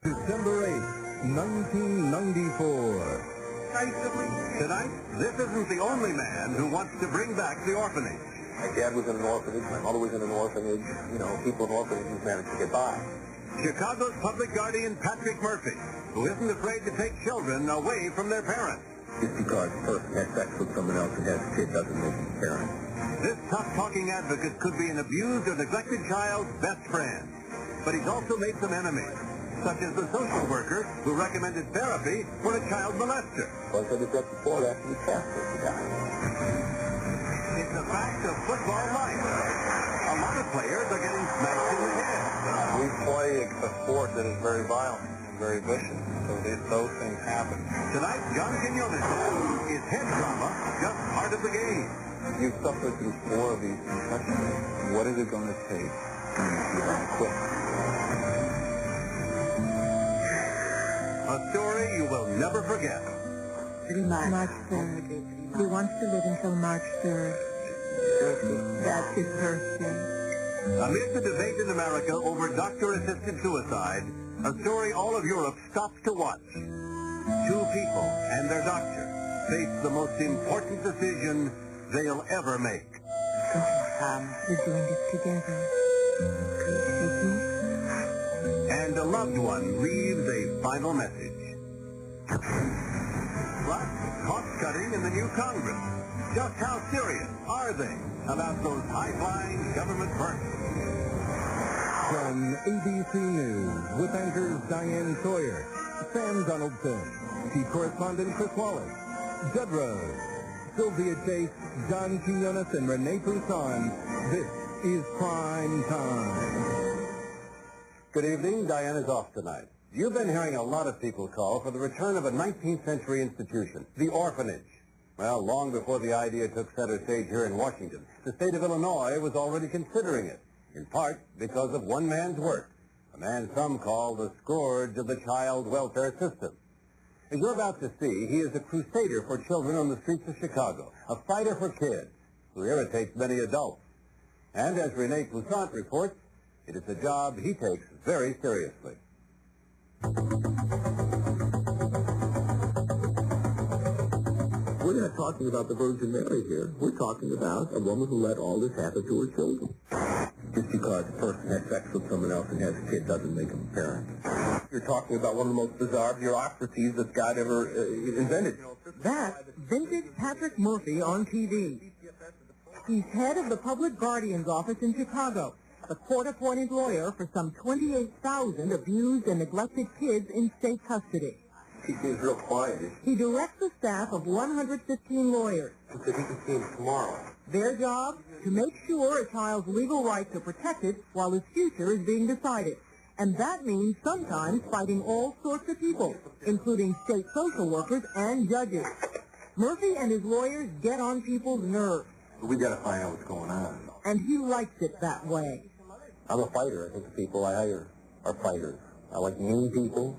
December 8th, 1994. Tonight, this isn't the only man who wants to bring back the orphanage. My dad was in an orphanage, my mother was in an orphanage. You know, people in orphanages managed to get by. Chicago's public guardian, Patrick Murphy, who isn't afraid to take children away from their parents. Just because a person has sex with someone else and has a kid doesn't make them a parent. This tough-talking advocate could be an abused or neglected child's best friend. But he's also made some enemies, such as the social worker who recommended therapy for a child molester. So I said it just before after we casted the guy. It's a fact of football life. A lot of players are getting smacked in the head. We play a sport that is very violent and very vicious, so those things happen. Tonight, John Quinones says, is head trauma just part of the game? You've suffered through 4 of these concussions. What is it going to take to make you quit? A story you will never forget. March 3rd. He wants to live until March 3rd. That's his birthday. Amid the debate in America over doctor-assisted suicide, a story all of Europe stops to watch. 2 people and their doctor face the most important decision they'll ever make. We're doing this together. And a loved one leaves a final message. Plus, cost-cutting in the new Congress. Just how serious are they about those high-flying government perks? From ABC News, with anchors Diane Sawyer, Sam Donaldson, chief correspondent Chris Wallace, Judd Rose, Sylvia Chase, John Quinones, and Renee Poussin, this is Prime Time. Good evening. Diane is off tonight. You've been hearing a lot of people call for the return of a 19th century institution, the orphanage. Well, long before the idea took center stage here in Washington, the state of Illinois was already considering it, in part because of one man's work, a man some call the scourge of the child welfare system. As you're about to see, he is a crusader for children on the streets of Chicago, a fighter for kids who irritates many adults. And as Renee Poussin reports, it is a job he takes very seriously. We're not talking about the Virgin Mary here. We're talking about a woman who let all this happen to her children. Just because a person has sex with someone else and has a kid doesn't make them a parent. You're talking about one of the most bizarre bureaucracies that God ever invented. That's vintage Patrick Murphy on TV. He's head of the Public Guardian's Office in Chicago, the court-appointed lawyer for some 28,000 abused and neglected kids in state custody. He seems real quiet. He directs a staff of 115 lawyers. He said he can see him tomorrow. Their job? To make sure a child's legal rights are protected while his future is being decided. And that means sometimes fighting all sorts of people, including state social workers and judges. Murphy and his lawyers get on people's nerves. We got to find out what's going on. And he likes it that way. I'm a fighter. I think the people I hire are fighters. I like mean people.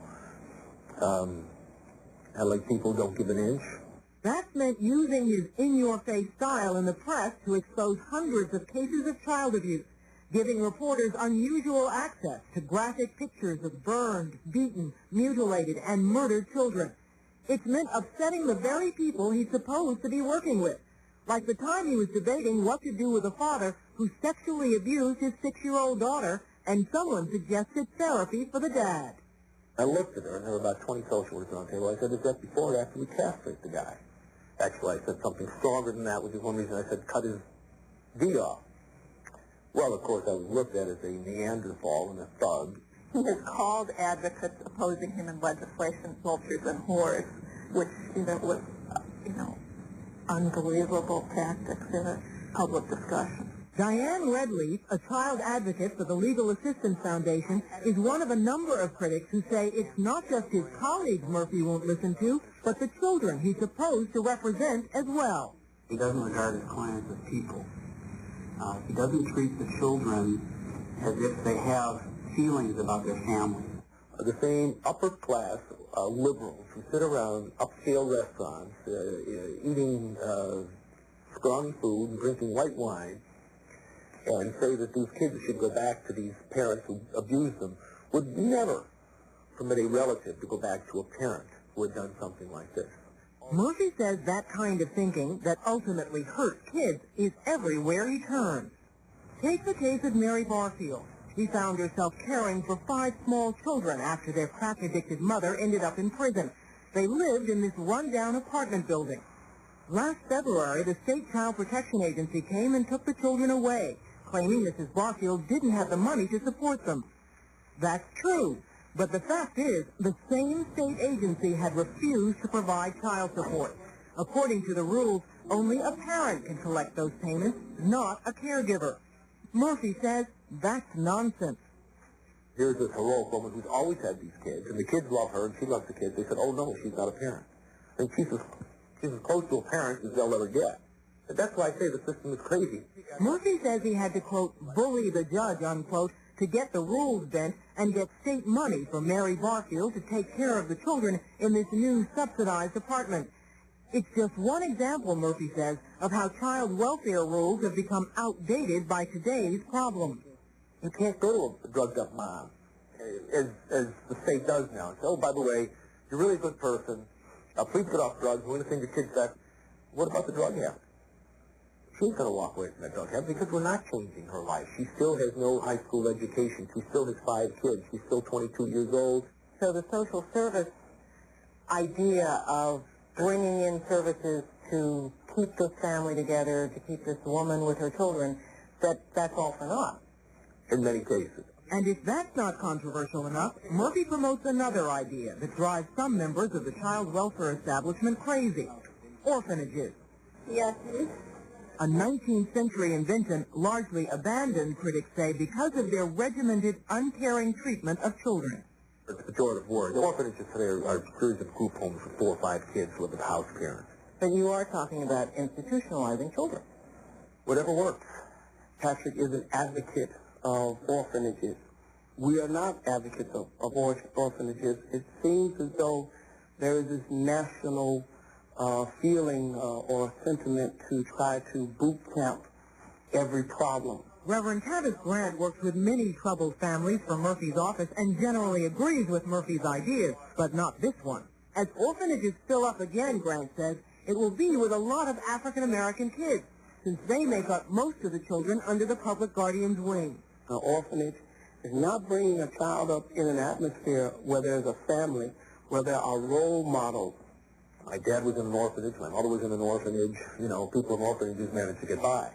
I like people who don't give an inch. That's meant using his in-your-face style in the press to expose hundreds of cases of child abuse, giving reporters unusual access to graphic pictures of burned, beaten, mutilated, and murdered children. It's meant upsetting the very people he's supposed to be working with, like the time he was debating what to do with a father who sexually abused his 6-year-old daughter, and someone suggested therapy for the dad. I looked at her, and there were about 20 social workers on the table. I said, it's just before or after we castrate the guy. Actually, I said something stronger than that, which is one reason I said cut his D off. Well, of course, I was looked at as a Neanderthal and a thug. He has called advocates opposing him in legislation vultures and whores, which, was, unbelievable tactics in a public discussion. Diane Redleaf, a child advocate for the Legal Assistance Foundation, is one of a number of critics who say it's not just his colleagues Murphy won't listen to, but the children he's supposed to represent as well. He doesn't regard his clients as people. He doesn't treat the children as if they have feelings about their family. The same upper-class liberals who sit around upscale restaurants eating scrawny food and drinking white wine and say that these kids should go back to these parents who abused them would never permit a relative to go back to a parent who had done something like this. Murphy says that kind of thinking that ultimately hurt kids is everywhere he turns. Take the case of Mary Barfield. She found herself caring for 5 small children after their crack-addicted mother ended up in prison. They lived in this run-down apartment building. Last February, the State Child Protection Agency came and took the children away, claiming Mrs. Barfield didn't have the money to support them. That's true, but the fact is, the same state agency had refused to provide child support. According to the rules, only a parent can collect those payments, not a caregiver. Murphy says that's nonsense. Here's this heroic woman who's always had these kids, and the kids love her, and she loves the kids. They said, oh, no, she's not a parent. And she's as close to a parent as they'll ever get. And that's why I say the system is crazy. Murphy says he had to, quote, bully the judge, unquote, to get the rules bent and get state money for Mary Barfield to take care of the children in this new subsidized apartment. It's just one example, Murphy says, of how child welfare rules have become outdated by today's problems. You can't go to a drugged-up mom, as the state does now, and say, oh, by the way, you're really a good person. Please get off drugs. We're going to send your kids back. What about the drug habit? She's going to walk away from that drug habit because we're not changing her life. She still has no high school education. She still has 5 kids. She's still 22 years old. So the social service idea of bringing in services to keep the family together, to keep this woman with her children, that's all for naught. In many cases. And if that's not controversial enough, Murphy promotes another idea that drives some members of the child welfare establishment crazy. Orphanages. Yes. A 19th century invention largely abandoned, critics say, because of their regimented, uncaring treatment of children. It's a pejorative word. The orphanages today are a series of group homes for 4 or 5 kids who live with house parents. But you are talking about institutionalizing children. Whatever works. Patrick is an advocate of orphanages. We are not advocates of orphanages. It seems as though there is this national feeling or sentiment to try to boot camp every problem. Reverend Tavis Grant works with many troubled families from Murphy's office and generally agrees with Murphy's ideas, but not this one. As orphanages fill up again, Grant says, it will be with a lot of African-American kids, since they make up most of the children under the public guardian's wing. An orphanage is not bringing a child up in an atmosphere where there's a family, where there are role models. My dad was in an orphanage. My mother was in an orphanage. You know, people in orphanages managed to get by.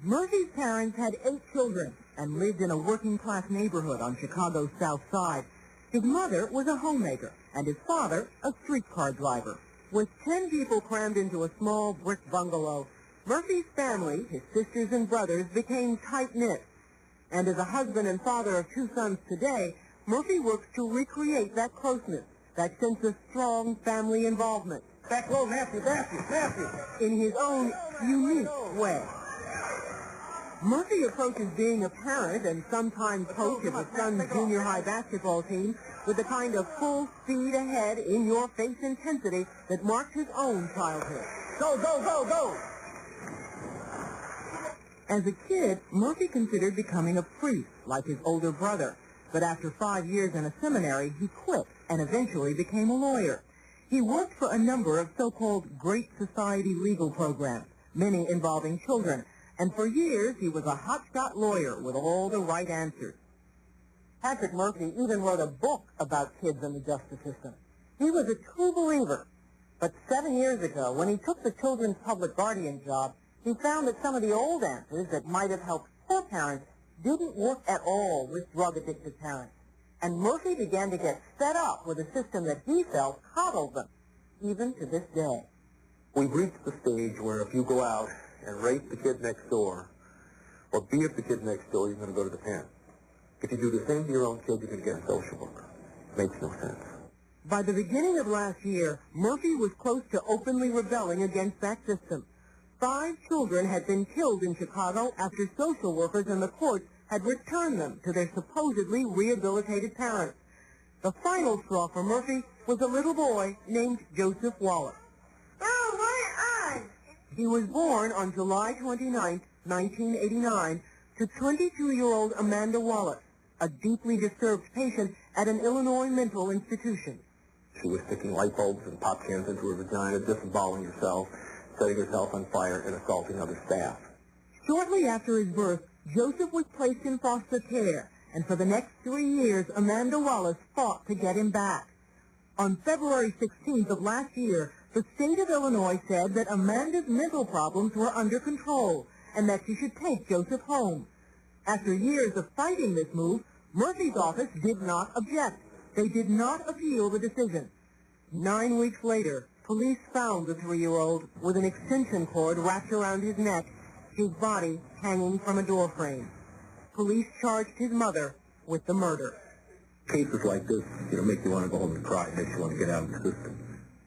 Murphy's parents had 8 children and lived in a working-class neighborhood on Chicago's South Side. His mother was a homemaker, and his father a streetcar driver. With 10 people crammed into a small brick bungalow, Murphy's family, his sisters and brothers, became tight-knit. And as a husband and father of 2 sons today, Murphy works to recreate that closeness, that sense of strong family involvement. Back low, Matthew. In his own unique way. Murphy approaches being a parent and sometime coach of his son's junior high basketball team with the kind of full speed ahead, in-your-face intensity that marked his own childhood. Go! As a kid, Murphy considered becoming a priest like his older brother, but after 5 years in a seminary, he quit and eventually became a lawyer. He worked for a number of so-called Great Society legal programs, many involving children, and for years he was a hotshot lawyer with all the right answers. Patrick Murphy even wrote a book about kids in the justice system. He was a true believer, but 7 years ago, when he took the children's public guardian job, he found that some of the old answers that might have helped poor parents didn't work at all with drug-addicted parents. And Murphy began to get fed up with a system that he felt coddled them, even to this day. We've reached the stage where if you go out and rape the kid next door, or be at the kid next door, you're going to go to the pen. If you do the same to your own kid, you're going to get a social worker. Makes no sense. By the beginning of last year, Murphy was close to openly rebelling against that system. 5 children had been killed in Chicago after social workers and the courts had returned them to their supposedly rehabilitated parents. The final straw for Murphy was a little boy named Joseph Wallace. Oh, my eyes! He was born on July 29, 1989, to 22-year-old Amanda Wallace, a deeply disturbed patient at an Illinois mental institution. She was sticking light bulbs and pop cans into her vagina, disemboweling herself, setting herself on fire, and assaulting other staff. Shortly after his birth, Joseph was placed in foster care, and for the next 3 years, Amanda Wallace fought to get him back. On February 16th of last year, the state of Illinois said that Amanda's mental problems were under control and that she should take Joseph home. After years of fighting this move, Murphy's office did not object. They did not appeal the decision. 9 weeks later, police found the 3-year-old with an extension cord wrapped around his neck, his body hanging from a doorframe. Police charged his mother with the murder. Cases like this, make you want to go home and cry, makes you want to get out of the system.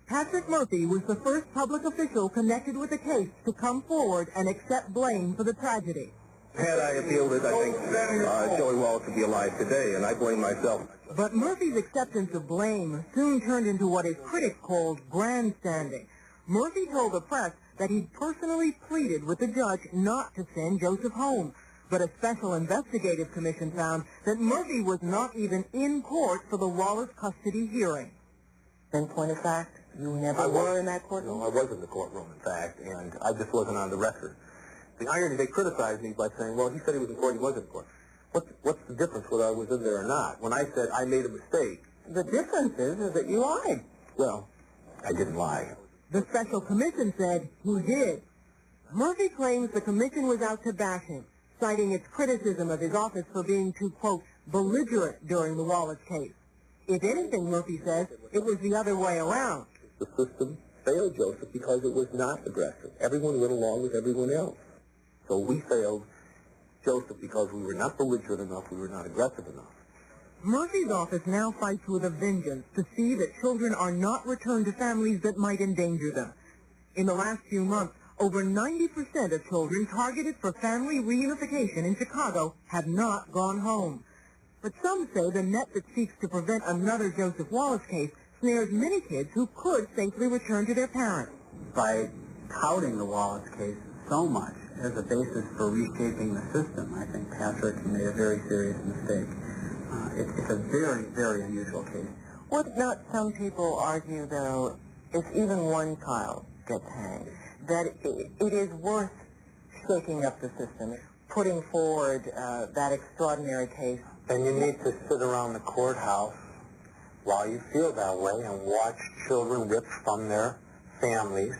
Patrick Murphy was the first public official connected with the case to come forward and accept blame for the tragedy. Had I appealed it, I think Joey Wallace would be alive today, and I blame myself. But Murphy's acceptance of blame soon turned into what his critics called grandstanding. Murphy told the press that he'd personally pleaded with the judge not to send Joseph home. But a special investigative commission found that Murphy was not even in court for the Wallace custody hearing. In point of fact, you never were in that courtroom? No, I was in the courtroom, in fact, and I just wasn't on the record. The irony, they criticized me by saying, well, he said he was in court, he wasn't in court. What's the difference whether I was in there or not? When I said I made a mistake. The difference is that you lied. Well, I didn't lie. The special commission said he did. Murphy claims the commission was out to bash him, citing its criticism of his office for being too, quote, belligerent during the Wallace case. If anything, Murphy says, it was the other way around. The system failed Joseph because it was not aggressive. Everyone went along with everyone else. So we failed Joseph because we were not belligerent enough, we were not aggressive enough. Murphy's office now fights with a vengeance to see that children are not returned to families that might endanger them. In the last few months, over 90% of children targeted for family reunification in Chicago have not gone home. But some say the net that seeks to prevent another Joseph Wallace case snares many kids who could safely return to their parents. By touting the Wallace case so much as a basis for reshaping the system, I think Patrick made a very serious mistake. It's a very, very unusual case. What not some people argue, though, if even one child gets hanged, that it is worth shaking up the system, putting forward that extraordinary case. And you need to sit around the courthouse while you feel that way and watch children ripped from their families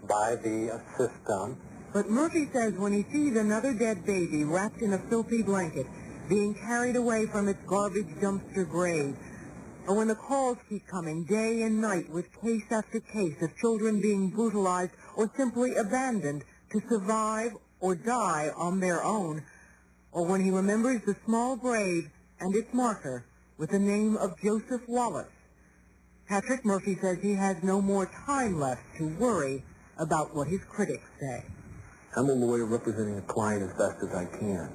by the system. But Murphy says when he sees another dead baby wrapped in a filthy blanket, being carried away from its garbage dumpster grave, or when the calls keep coming day and night with case after case of children being brutalized or simply abandoned to survive or die on their own, or when he remembers the small grave and its marker with the name of Joseph Wallace, Patrick Murphy says he has no more time left to worry about what his critics say. I'm a lawyer representing a client as best as I can.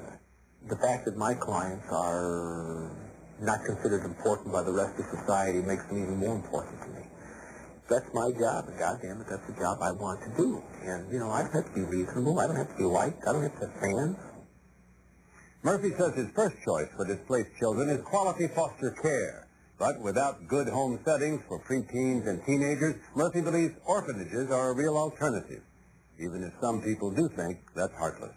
The fact that my clients are not considered important by the rest of society makes them even more important to me. That's my job, and goddamn it, that's the job I want to do. And, I don't have to be reasonable. I don't have to be liked. I don't have to have fans. Murphy says his first choice for displaced children is quality foster care. But without good home settings for preteens and teenagers, Murphy believes orphanages are a real alternative, even if some people do think that's heartless.